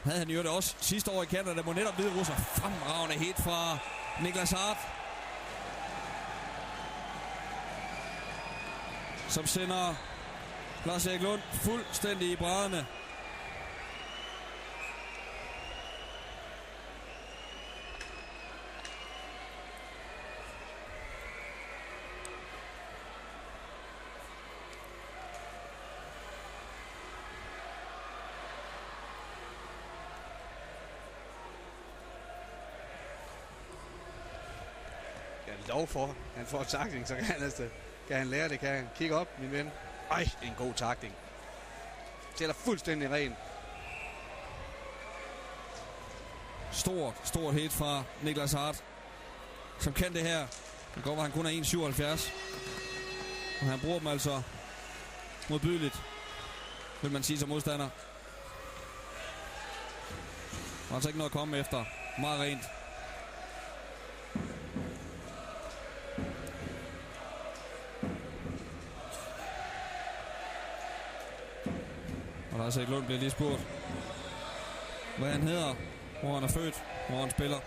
Havde han jo det også sidste år i Canada, hvor netop Hvide Russer. Fremragende hit fra Niklas Hart, som sender Lars-Erik Lund fuldstændig i brædderne. Lov for. Han får takling, så kan han lære det. Kan han kigge op, min ven. Ej, en god takling. Sætter fuldstændig ren. Stort hit fra Niklas Hart, som kan det her. Det går, at han kun er 1,77. Og han bruger dem altså modbydeligt, vil man sige som modstander. Og altså ikke noget at komme efter. Meget rent. Og Lars-Erik Lund bliver lige spurgt, hvad han hedder, hvor han er født, hvor han spiller.